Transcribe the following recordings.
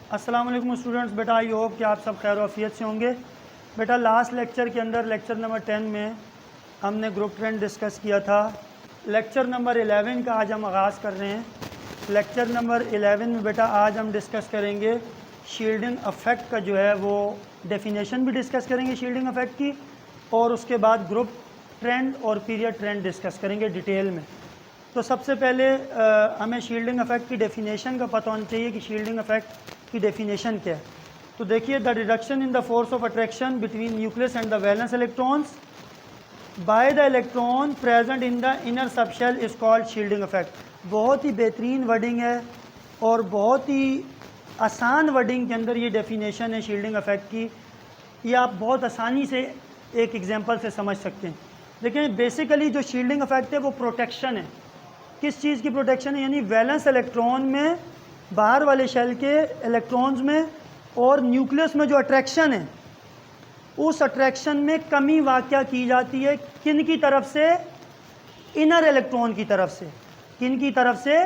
अस्सलाम वालेकुम स्टूडेंट्स। बेटा आई होप कि आप सब खैर वाफियत से होंगे। बेटा लास्ट लेक्चर के अंदर लेक्चर नंबर 10 में हमने ग्रुप ट्रेंड डिस्कस किया था। लेक्चर नंबर 11 का आज हम आगाज़ कर रहे हैं। लेक्चर नंबर 11 में बेटा आज हम डिस्कस करेंगे शील्डिंग अफेक्ट का जो है वो डेफिनेशन भी डिस्कस करेंगे शील्डिंग अफेक्ट की, और उसके बाद ग्रुप ट्रेंड और पीरियड ट्रेंड डिस्कस करेंगे डिटेल में। तो सबसे पहले हमें शील्डिंग अफेक्ट की डेफिनेशन का पता होना चाहिए कि शील्डिंग अफेक्ट की डेफिनेशन क्या है। तो देखिए, the reduction in the force of attraction between nucleus and the valence electrons by the electron present in the inner subshell is called shielding affect. बहुत ही बेहतरीन वर्डिंग है और बहुत ही आसान वर्डिंग के अंदर ये डेफिनेशन है शील्डिंग अफेक्ट की। ये आप बहुत आसानी से एक एग्जांपल से समझ सकते हैं। देखिए, बेसिकली जो शील्डिंग अफेक्ट है वो प्रोटेक्शन है। किस चीज़ की प्रोटेक्शन है? यानी वैलेंस इलेक्ट्रॉन में, बाहर वाले शेल के इलेक्ट्रॉन्स में और न्यूक्लियस में जो अट्रैक्शन है, उस अट्रैक्शन में कमी वाक़या की जाती है। किन की तरफ से? इनर इलेक्ट्रॉन की तरफ से। किन की तरफ से?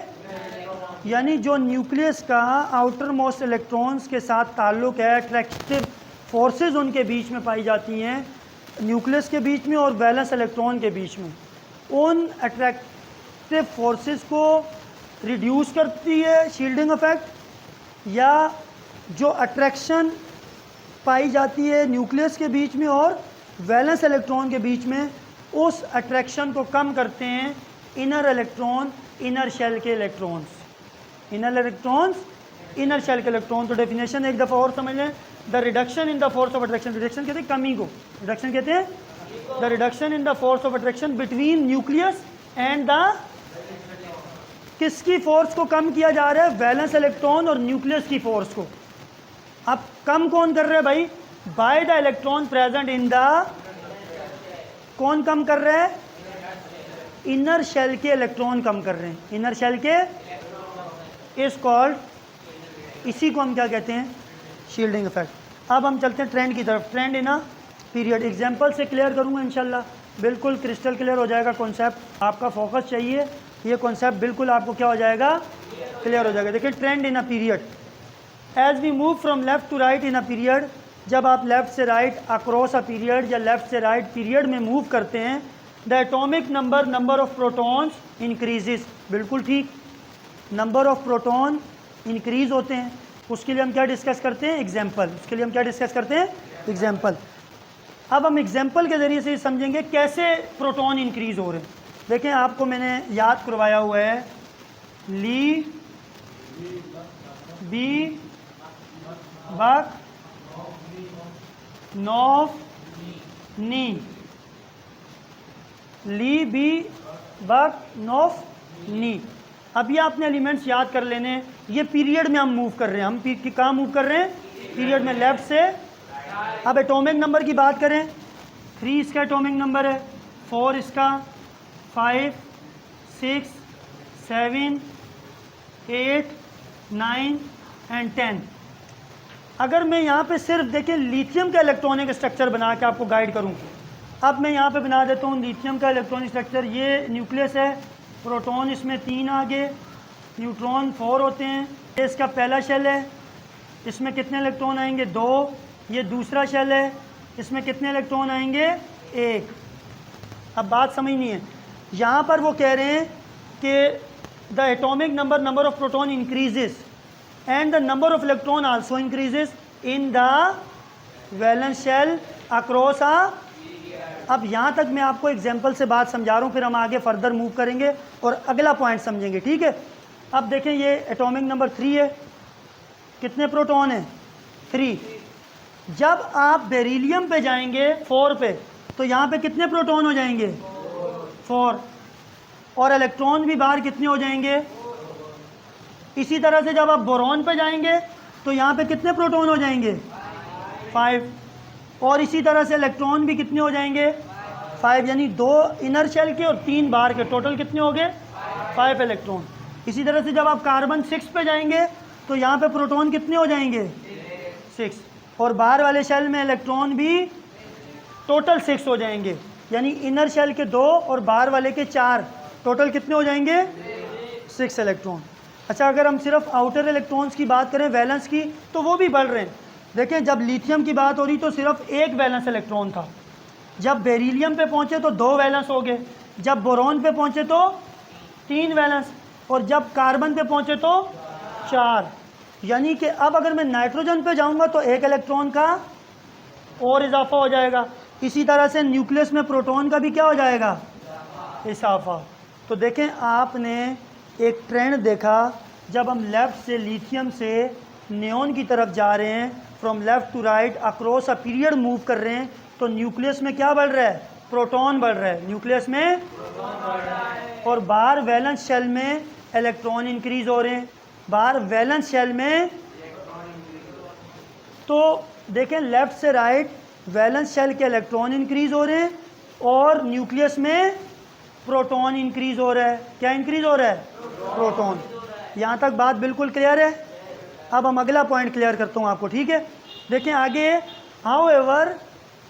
यानी जो न्यूक्लियस का आउटर मोस्ट इलेक्ट्रॉन्स के साथ ताल्लुक़ है, अट्रैक्टिव फोर्सेस उनके बीच में पाई जाती हैं, न्यूक्लियस के बीच में और वैलेंस इलेक्ट्रॉन के बीच में। उन अट्रैक्टिव फोर्सेस को रिड्यूस करती है शील्डिंग अफेक्ट, या जो अट्रैक्शन पाई जाती है न्यूक्लियस के बीच में और वैलेंस इलेक्ट्रॉन के बीच में, उस अट्रैक्शन को कम करते हैं इनर इलेक्ट्रॉन, इनर शेल के electrons. Inner electrons, inner shell के इलेक्ट्रॉन। तो डेफिनेशन एक दफ़ा और समझ लें। The reduction in the force of attraction, reduction कहते हैं कमी को, रिडक्शन कहते हैं the reduction in the force of attraction between nucleus and the, किसकी फोर्स को कम किया जा रहा है? वैलेंस इलेक्ट्रॉन और न्यूक्लियस की फोर्स को। अब कम कौन कर रहा है भाई? By the electron present in the, कौन कम कर रहा है? इनर शेल के इलेक्ट्रॉन कम कर रहे हैं। इनर शेल के इज कॉल्ड, इसी को हम क्या कहते हैं? Shielding effect. अब हम चलते हैं ट्रेंड की तरफ। Trend in a period, example से क्लियर करूंगा इंशाल्लाह, बिल्कुल क्रिस्टल क्लियर हो जाएगा कॉन्सेप्ट। आपका फोकस चाहिए, ये कॉन्सेप्ट बिल्कुल आपको क्या हो जाएगा? क्लियर हो जाएगा। देखिए, trend in a period, as we move from left to right in a period, जब आप लेफ्ट से राइट अक्रॉस अ पीरियड या लेफ्ट से राइट पीरियड में मूव करते हैं, the atomic number, number of protons increases. बिल्कुल ठीक, नंबर ऑफ प्रोटॉन इंक्रीज होते हैं। उसके लिए हम क्या डिस्कस करते हैं? एग्जाम्पल। उसके लिए हम क्या डिस्कस करते हैं? एग्जाम्पल। अब हम एग्जाम्पल के ज़रिए से समझेंगे कैसे प्रोटॉन इंक्रीज हो रहे हैं। देखें, आपको मैंने याद करवाया हुआ है, ली बी बक नॉफ नी, ली बी बक नॉफ नी। अभी आपने एलिमेंट्स याद कर लेने। ये पीरियड में हम मूव कर रहे हैं। हम कहाँ मूव कर रहे हैं? पीरियड में, लेफ्ट से। अब एटॉमिक नंबर की बात करें, 3 इसका एटॉमिक नंबर है, 4 इसका, 5, 6, 7, 8, 9 एंड 10। अगर मैं यहाँ पे सिर्फ देखें लिथियम का इलेक्ट्रॉनिक स्ट्रक्चर बना के आपको गाइड करूँ, अब मैं यहाँ पे बना देता हूँ लिथियम का इलेक्ट्रॉनिक स्ट्रक्चर। ये न्यूक्लियस है, प्रोटॉन इसमें 3 आगे, न्यूट्रॉन 4 होते हैं। ये इसका पहला शेल है, इसमें कितने इलेक्ट्रॉन आएंगे? 2। ये दूसरा शेल है, इसमें कितने इलेक्ट्रॉन आएंगे? 1। अब बात समझनी है, यहाँ पर वो कह रहे हैं कि the atomic number, number of proton increases and the number of electron also increases in the valence shell across a. अब यहाँ तक मैं आपको एग्जाम्पल से बात समझा रहा हूँ, फिर हम आगे फर्दर मूव करेंगे और अगला पॉइंट समझेंगे, ठीक है? अब देखें, ये एटॉमिक नंबर 3 है, कितने प्रोटॉन हैं? 3। जब आप बेरिलियम पे जाएंगे 4 पे, तो यहाँ पे कितने प्रोटॉन हो जाएंगे? 4। और इलेक्ट्रॉन भी बाहर कितने हो जाएंगे? इसी तरह से जब आप बोरॉन पे जाएंगे तो यहाँ पे कितने प्रोटॉन हो जाएंगे? 5। और इसी तरह से इलेक्ट्रॉन भी कितने हो जाएंगे? 5। यानी 2 इनर शेल के और 3 बाहर के, टोटल कितने हो गए? 5 इलेक्ट्रॉन। इसी तरह से जब आप कार्बन 6 पे जाएंगे तो यहाँ पे प्रोटॉन कितने हो जाएंगे? 6। और बाहर वाले शेल में इलेक्ट्रॉन भी टोटल 6 हो जाएंगे। यानी इनर शेल के 2 और बाहर वाले के 4, टोटल कितने हो जाएंगे? 6 इलेक्ट्रॉन। अच्छा, अगर हम सिर्फ आउटर इलेक्ट्रॉन्स की बात करें वैलेंस की, तो वो भी बढ़ रहे हैं। देखें, जब लिथियम की बात हो रही तो सिर्फ एक वैलेंस इलेक्ट्रॉन था, जब बेरिलियम पे पहुंचे तो 2 वैलेंस हो गए, जब बोरॉन पे पहुंचे तो 3 वैलेंस, और जब कार्बन पे पहुंचे तो 4। यानी कि अब अगर मैं नाइट्रोजन पे जाऊंगा तो 1 इलेक्ट्रॉन का और इजाफा हो जाएगा। इसी तरह से न्यूक्लियस में प्रोटॉन का भी क्या हो जाएगा, इजाफा। तो देखें, आपने एक ट्रेंड देखा, जब हम लेफ़्ट से लिथियम से नियॉन की तरफ जा रहे हैं, from left to right across a period move कर रहे हैं, तो न्यूक्लियस में क्या बढ़ रहा है, प्रोटॉन बढ़ रहा है न्यूक्लियस में, और बाहर वैलेंस शेल में इलेक्ट्रॉन इंक्रीज हो रहे हैं, बाहर वैलेंस शेल में। तो देखें, लेफ़्ट से राइट वैलेंस शेल के इलेक्ट्रॉन इंक्रीज हो रहे हैं और न्यूक्लियस में प्रोटॉन इंक्रीज हो रहा है। क्या इंक्रीज हो रहा है, प्रोटॉन। यहाँ तक बात बिल्कुल क्लियर है। अब हम अगला पॉइंट क्लियर करता हूँ आपको, ठीक है। देखें आगे, however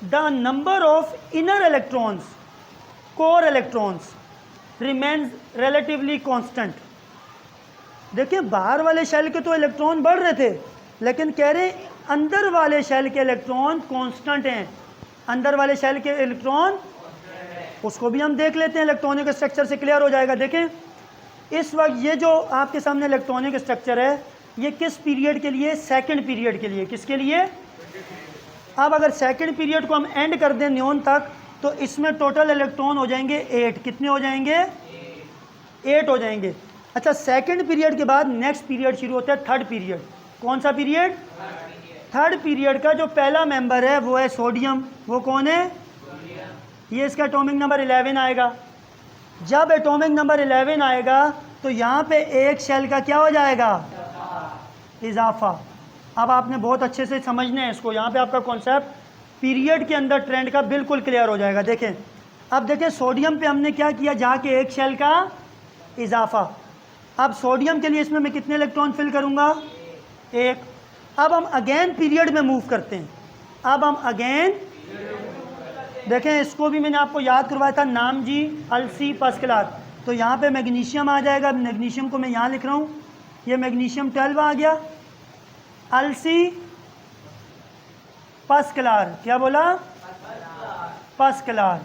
the number of inner electrons, core electrons remains relatively constant. देखिए, बाहर वाले शेल के तो इलेक्ट्रॉन बढ़ रहे थे, लेकिन कह रहे हैं अंदर वाले शेल के इलेक्ट्रॉन कांस्टेंट हैं। अंदर वाले शेल के इलेक्ट्रॉन, उसको भी हम देख लेते हैं, इलेक्ट्रॉनिक स्ट्रक्चर से क्लियर हो जाएगा। देखें, इस वक्त ये जो आपके सामने इलेक्ट्रॉनिक स्ट्रक्चर है, ये किस पीरियड के लिए, सेकंड पीरियड के लिए। किसके लिए? अब अगर सेकंड पीरियड को हम एंड कर दें नियॉन तक, तो इसमें टोटल इलेक्ट्रॉन हो जाएंगे 8। कितने हो जाएंगे? 8 हो जाएंगे। अच्छा, सेकंड पीरियड के बाद नेक्स्ट पीरियड शुरू होता है, थर्ड पीरियड। कौन सा पीरियड? थर्ड पीरियड का जो पहला मेंबर है वो है सोडियम। वो कौन है? ये इसका एटॉमिक नंबर 11 आएगा। जब एटॉमिक नंबर 11 आएगा तो यहाँ पे एक शेल का क्या हो जाएगा? इजाफा। अब आपने बहुत अच्छे से समझना है इसको, यहाँ पे आपका कॉन्सेप्ट पीरियड के अंदर ट्रेंड का बिल्कुल क्लियर हो जाएगा। देखें, अब देखें सोडियम पे हमने क्या किया, जाके एक शेल का इजाफा। अब सोडियम के लिए इसमें मैं कितने इलेक्ट्रॉन फिल करूँगा? 1। अब हम अगेन पीरियड में मूव करते हैं। अब हम अगेन देखें, इसको भी मैंने आपको याद करवाया था, नाम जी अलसी फर्स्ट क्लास। तो यहाँ पे मैग्नीशियम आ जाएगा। मैग्नीशियम को मैं यहाँ लिख रहा हूँ, ये मैग्नीशियम 12 आ गया। अलसी फर्स्ट क्लास, क्या बोला? First class.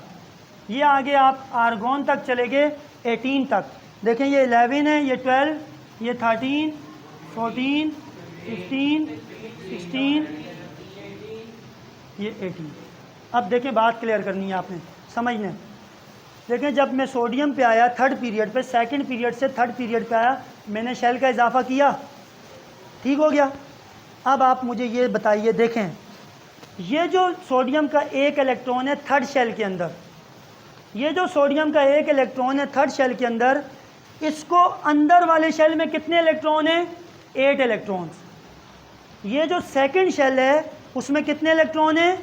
ये आगे आप आर्गोन तक चले गए 18 तक। देखें, ये 11 है, ये 12, ये 13, 14, 15, 16, ये 18। अब देखें, बात क्लियर करनी है आपने, समझना है। देखें, जब मैं सोडियम पे आया थर्ड पीरियड पे, सेकंड पीरियड से थर्ड पीरियड पे आया, मैंने शेल का इजाफा किया, ठीक हो गया। अब आप मुझे ये बताइए, देखें ये जो सोडियम का एक इलेक्ट्रॉन है थर्ड शेल के अंदर, ये जो सोडियम का एक इलेक्ट्रॉन है थर्ड शेल के अंदर, इसको अंदर वाले शेल में कितने इलेक्ट्रॉन हैं? 8 इलेक्ट्रॉन्स। ये जो सेकंड शेल है उसमें कितने इलेक्ट्रॉन हैं?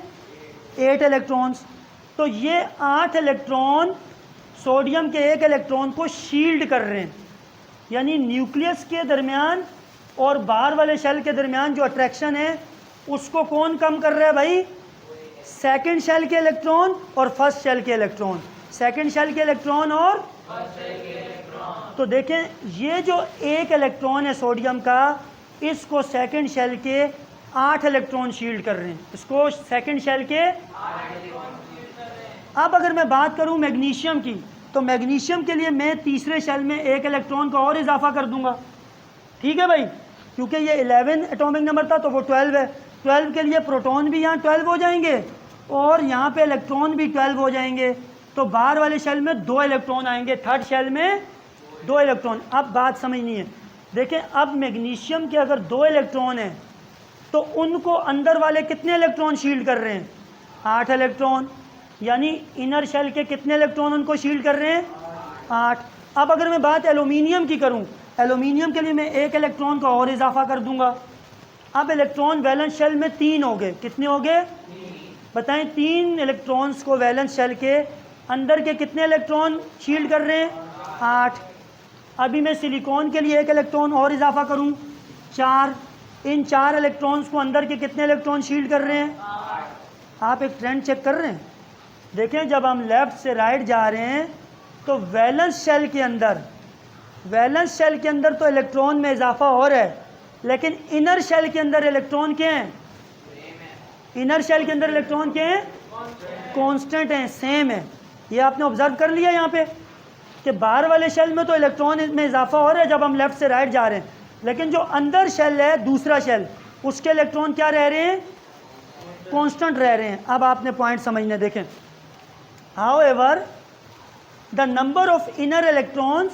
8 इलेक्ट्रॉन्स। तो ये 8 इलेक्ट्रॉन सोडियम के एक इलेक्ट्रॉन को शील्ड कर रहे हैं। यानी न्यूक्लियस के दरमियान और बाहर वाले शेल के दरमियान जो अट्रैक्शन है उसको कौन कम कर रहा है भाई? सेकंड शेल के इलेक्ट्रॉन और फर्स्ट शेल के इलेक्ट्रॉन। सेकंड शेल के इलेक्ट्रॉन और तो देखें, ये जो एक इलेक्ट्रॉन है सोडियम का, इसको सेकंड शेल के 8 इलेक्ट्रॉन शील्ड कर रहे हैं। इसको सेकंड शेल के। अब अगर मैं बात करूं मैग्नीशियम की, तो मैग्नीशियम के लिए मैं तीसरे शेल में एक इलेक्ट्रॉन का और इजाफा कर दूंगा, ठीक है भाई, क्योंकि ये 11 एटॉमिक नंबर था तो वो 12 है। 12 के लिए प्रोटॉन भी यहाँ 12 हो जाएंगे और यहाँ पे इलेक्ट्रॉन भी 12 हो जाएंगे। तो बाहर वाले शेल में 2 इलेक्ट्रॉन आएंगे, थर्ड शेल में 2 इलेक्ट्रॉन। अब बात समझनी है। देखें, अब मैग्नीशियम के अगर 2 इलेक्ट्रॉन हैं तो उनको अंदर वाले कितने इलेक्ट्रॉन शील्ड कर रहे हैं? 8 इलेक्ट्रॉन। यानी इनर शेल के कितने इलेक्ट्रॉन उनको शील्ड कर रहे हैं? 8। अब अगर मैं बात एल्यूमिनियम की करूं, एल्यूमिनियम के लिए मैं एक इलेक्ट्रॉन का और इजाफा कर दूंगा। अब इलेक्ट्रॉन वैलेंस शेल में 3 हो गए। कितने हो गए? बताएं, 3 इलेक्ट्रॉन्स को वैलेंस शेल के अंदर के कितने इलेक्ट्रॉन शील्ड कर रहे हैं? 8। अभी मैं सिलिकॉन के लिए एक इलेक्ट्रॉन और इजाफा करूं, 4। इन 4 इलेक्ट्रॉन्स को अंदर के कितने इलेक्ट्रॉन शील्ड कर रहे हैं? आप एक ट्रेंड चेक कर रहे हैं। देखें, जब हम लेफ्ट से राइट जा रहे हैं तो वैलेंस शेल के अंदर वैलेंस शेल के अंदर तो इलेक्ट्रॉन में इजाफा हो रहा है, लेकिन इनर शेल के अंदर इलेक्ट्रॉन क्या हैं? इनर शेल के अंदर इलेक्ट्रॉन क्या हैं? कांस्टेंट हैं, सेम है। ये आपने ऑब्जर्व कर लिया यहाँ पे कि बाहर वाले शेल में तो इलेक्ट्रॉन में इजाफा हो रहा है जब हम लेफ्ट से राइट जा रहे हैं, लेकिन जो अंदर शेल है, दूसरा शेल, उसके इलेक्ट्रॉन क्या रह रहे हैं? कांस्टेंट रह रहे हैं। अब आपने पॉइंट समझने देखें। However the number of inner electrons,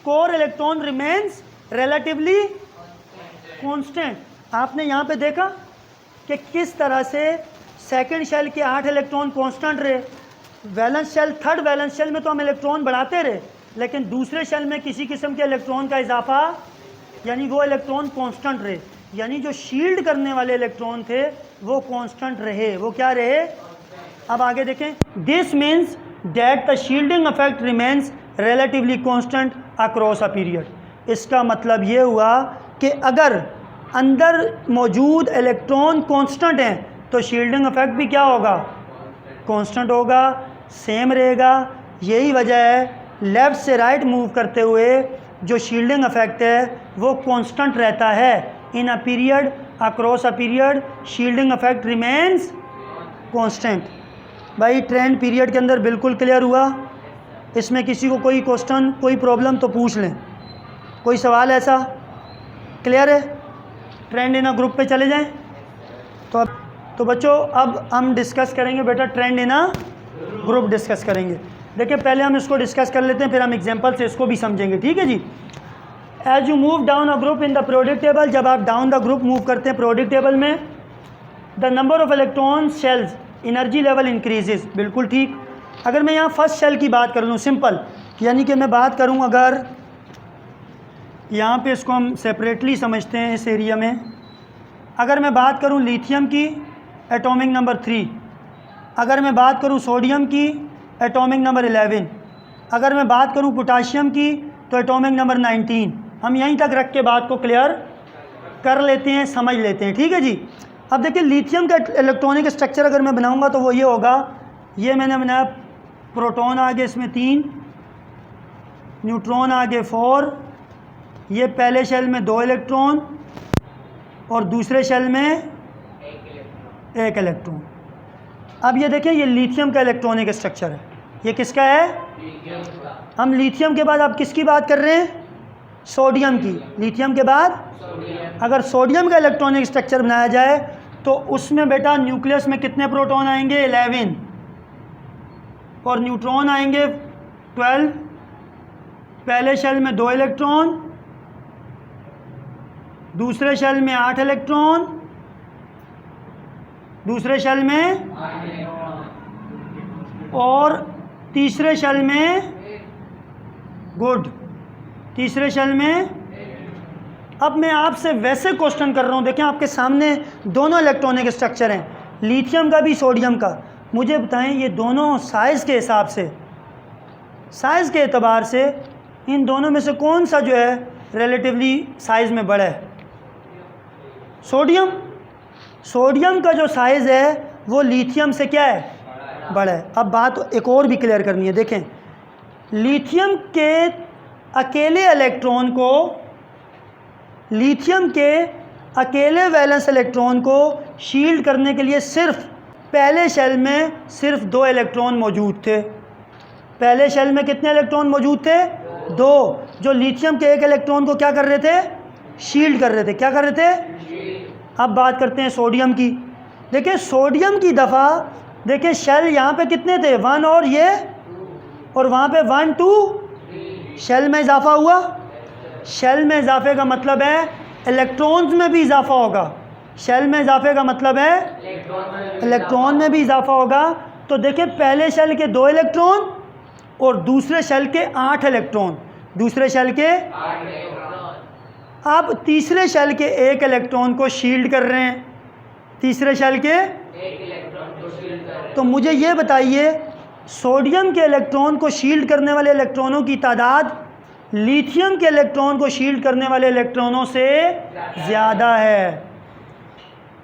core electron remains relatively constant. आपने यहाँ पे देखा कि किस तरह से सेकंड शेल के 8 इलेक्ट्रॉन कांस्टेंट रहे। Valence shell, third valence shell में तो हम इलेक्ट्रॉन बढ़ाते रहे, लेकिन दूसरे शेल में किसी किस्म के इलेक्ट्रॉन का इजाफा, यानी वो इलेक्ट्रॉन कांस्टेंट रहे, यानी जो शील्ड करने वाले इलेक्ट्रॉन थे वो कांस्टेंट रहे। वो क्या रहे? अब आगे देखें। This means that the shielding effect remains relatively constant across a period. इसका मतलब ये हुआ कि अगर अंदर मौजूद इलेक्ट्रॉन कांस्टेंट हैं तो शील्डिंग इफेक्ट भी क्या होगा? कांस्टेंट होगा, सेम रहेगा। यही वजह है लेफ़्ट से राइट मूव करते हुए जो शील्डिंग इफेक्ट है वो कांस्टेंट रहता है। In a period, across a period, shielding effect remains constant. भाई ट्रेंड पीरियड के अंदर बिल्कुल क्लियर हुआ? इसमें किसी को कोई क्वेश्चन, कोई प्रॉब्लम तो पूछ लें। कोई सवाल ऐसा? क्लियर है? ट्रेंड इन अ ग्रुप पे चले जाएं। तो बच्चों अब हम डिस्कस करेंगे बेटा, trend in a group discuss करेंगे। देखिए पहले हम इसको डिस्कस कर लेते हैं, फिर हम एग्जांपल से इसको भी समझेंगे। ठीक है जी। As you move down a group in the periodic table, जब आप डाउन द ग्रुप मूव करते हैं पीरियोडिक टेबल में, the number of electron shells, energy level increases. बिल्कुल ठीक। अगर मैं यहाँ फर्स्ट शेल की बात कर लूँ, सिंपल, यानी कि मैं बात करूँ, अगर यहाँ पे इसको हम सेपरेटली समझते हैं इस एरिया में, अगर मैं बात करूँ लिथियम की एटॉमिक नंबर 3, अगर मैं बात करूँ सोडियम की एटॉमिक नंबर 11, अगर मैं बात करूँ पोटाशियम की तो एटॉमिक नंबर 19। हम यहीं तक रख के बात को क्लियर कर लेते हैं, समझ लेते हैं। ठीक है जी। अब देखिए लिथियम का इलेक्ट्रॉनिक स्ट्रक्चर अगर मैं बनाऊंगा तो वो ये होगा, ये मैंने बनाया, प्रोटॉन आगे इसमें 3, न्यूट्रॉन आगे 4, ये पहले शेल में 2 इलेक्ट्रॉन और दूसरे शेल में 1 इलेक्ट्रॉन। अब ये देखिए ये लिथियम का इलेक्ट्रॉनिक स्ट्रक्चर है। ये किसका है? हम लिथियम के बाद अब किसकी बात कर रहे हैं? सोडियम की। लिथियम के बाद अगर सोडियम का इलेक्ट्रॉनिक स्ट्रक्चर बनाया जाए तो उसमें बेटा न्यूक्लियस में कितने प्रोटॉन आएंगे? 11, और न्यूट्रॉन आएंगे 12। पहले शेल में 2 इलेक्ट्रॉन, दूसरे शेल में 8 इलेक्ट्रॉन, दूसरे शेल में, और तीसरे शेल में, गुड, तीसरे शेल में। अब मैं आपसे वैसे क्वेश्चन कर रहा हूँ, देखें आपके सामने दोनों इलेक्ट्रॉनिक स्ट्रक्चर हैं, लिथियम का भी सोडियम का। मुझे बताएं ये दोनों साइज़ के हिसाब से, साइज़ के एतबार से इन दोनों में से कौन सा जो है रिलेटिवली साइज़ में बड़ा है? सोडियम। सोडियम का जो साइज़ है वो लिथियम से क्या है? बड़ा है। अब बात एक और भी क्लियर करनी है। देखें लिथियम के अकेले इलेक्ट्रॉन को, लिथियम के अकेले वैलेंस इलेक्ट्रॉन को शील्ड करने के लिए सिर्फ पहले शेल में सिर्फ 2 इलेक्ट्रॉन मौजूद थे। पहले शेल में कितने इलेक्ट्रॉन मौजूद थे? 2, जो लिथियम के 1 इलेक्ट्रॉन को क्या कर रहे थे? शील्ड कर रहे थे। क्या कर रहे थे? अब बात करते हैं सोडियम की। देखिए सोडियम की दफ़ा, देखिए शेल यहाँ पे कितने थे? 1 और ये, और वहाँ पे 1 2 शेल में इजाफा हुआ। शेल में इजाफे का मतलब है इलेक्ट्रॉन्स में भी इजाफा होगा। शेल में इजाफे का मतलब है इलेक्ट्रॉन में भी इजाफा होगा। तो देखिए पहले शेल के 2 इलेक्ट्रॉन और दूसरे शेल के 8 इलेक्ट्रॉन, दूसरे शेल के, अब तीसरे शेल के 1 इलेक्ट्रॉन को शील्ड कर रहे हैं, तीसरे शेल के 1 इलेक्ट्रॉन को शील्ड कर रहे हैं। तो मुझे ये बताइए सोडियम के इलेक्ट्रॉन को शील्ड करने वाले इलेक्ट्रॉनों की तादाद लिथियम के इलेक्ट्रॉन को शील्ड करने वाले इलेक्ट्रॉनों से ज़्यादा है।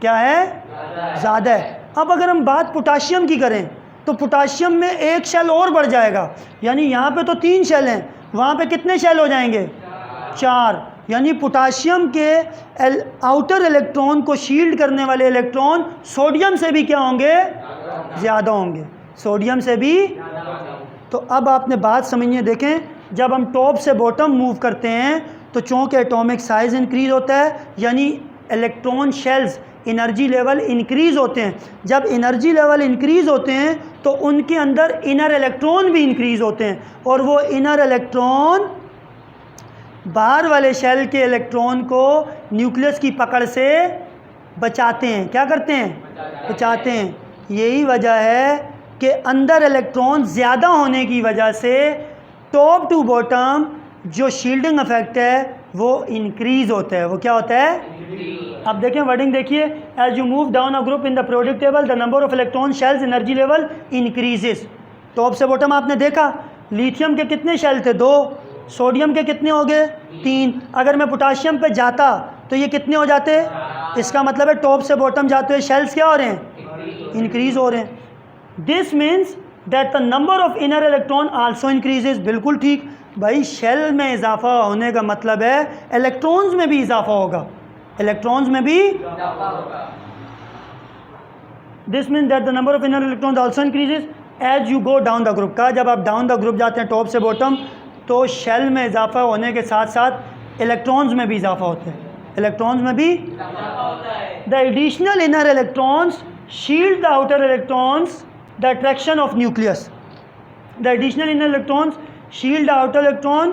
क्या है? ज़्यादा है। अब अगर हम बात पोटाशियम की करें तो पोटाशियम में 1 शेल और बढ़ जाएगा, यानी यहाँ पे तो 3 शेल हैं, वहाँ पे कितने शेल हो जाएंगे? 4, यानी पोटाशियम के आउटर इलेक्ट्रॉन को शील्ड करने वाले इलेक्ट्रॉन सोडियम से भी क्या होंगे, ज़्यादा होंगे, सोडियम से भी। तो अब आपने बात समझिए, देखें जब हम टॉप से बॉटम मूव करते हैं तो चूँकि एटॉमिक साइज़ इंक्रीज़ होता है, यानी electron shells energy level increase होते हैं। जब एनर्जी लेवल इंक्रीज़ होते हैं तो उनके अंदर इनर इलेक्ट्रॉन भी इंक्रीज़ होते हैं, और वो इनर इलेक्ट्रॉन बाहर वाले शेल के इलेक्ट्रॉन को न्यूक्लियस की पकड़ से बचाते हैं। क्या करते हैं, बचाते हैं। यही वजह है कि अंदर इलेक्ट्रॉन ज़्यादा होने की वजह से टॉप टू बॉटम जो शील्डिंग इफेक्ट है वो इंक्रीज़ होता है। वो क्या होता है, अब देखें वर्डिंग देखिए, as you move down a group in the product table the number of electron shells energy level increases. Top से बॉटम आपने देखा, लिथियम के कितने शेल थे, 2, सोडियम के कितने हो गए, 3। अगर मैं पोटाशियम पे जाता तो ये कितने हो जाते, इसका मतलब है टॉप से बॉटम जाते हुए शेल्स क्या हो रहे हैं, इंक्रीज़ हो रहे हैं। This means that the number of inner electron also increases. बिल्कुल ठीक भाई, शेल में इजाफा होने का मतलब है इलेक्ट्रॉन्स में भी इजाफा होगा, इलेक्ट्रॉन्स में भी। This means that the number of inner electrons also increases as you go down the group. का जब आप डाउन द ग्रुप जाते हैं टॉप से बॉटम तो शेल में इजाफा होने के साथ साथ इलेक्ट्रॉन्स में भी इजाफा होता है, इलेक्ट्रॉन्स में भी। The additional inner electrons shield the outer electrons the attraction of nucleus. The additional inner electrons shield the outer electron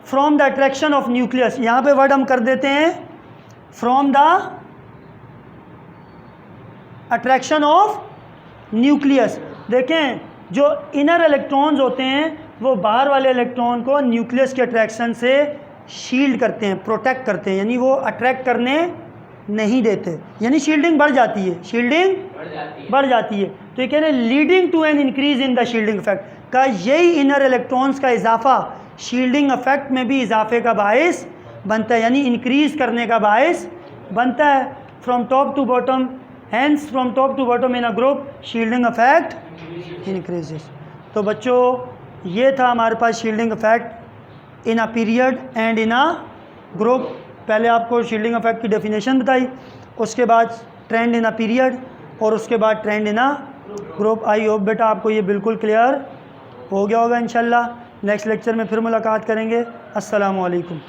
from the attraction of nucleus. यहाँ पे वर्ड हम कर देते हैं from the attraction of nucleus. देखें जो inner electrons होते हैं वो बाहर वाले इलेक्ट्रॉन को न्यूक्लियस के अट्रैक्शन से शील्ड करते हैं, प्रोटेक्ट करते हैं, यानी वो अट्रैक्ट करने नहीं देते, यानी शील्डिंग बढ़ जाती है, शील्डिंग बढ़ जाती है। तो ये कह रहे हैं leading to an increase in the shielding effect, का यही इनर इलेक्ट्रॉन्स का इजाफा शील्डिंग इफेक्ट में भी इजाफे का बायस बनता है, यानी इंक्रीज करने का बायस बनता है। From top to bottom, hence from top to bottom in a group shielding effect increases. तो बच्चों ये था हमारे पास shielding effect in a period and in a group. पहले आपको शील्डिंग इफेक्ट की डेफिनेशन बताई, उसके बाद ट्रेंड इन अ पीरियड, और उसके बाद trend in a group. I hope बेटा आपको ये बिल्कुल क्लियर हो गया होगा। इंशाल्लाह नेक्स्ट लेक्चर में फिर मुलाकात करेंगे। अस्सलामु अलैकुम।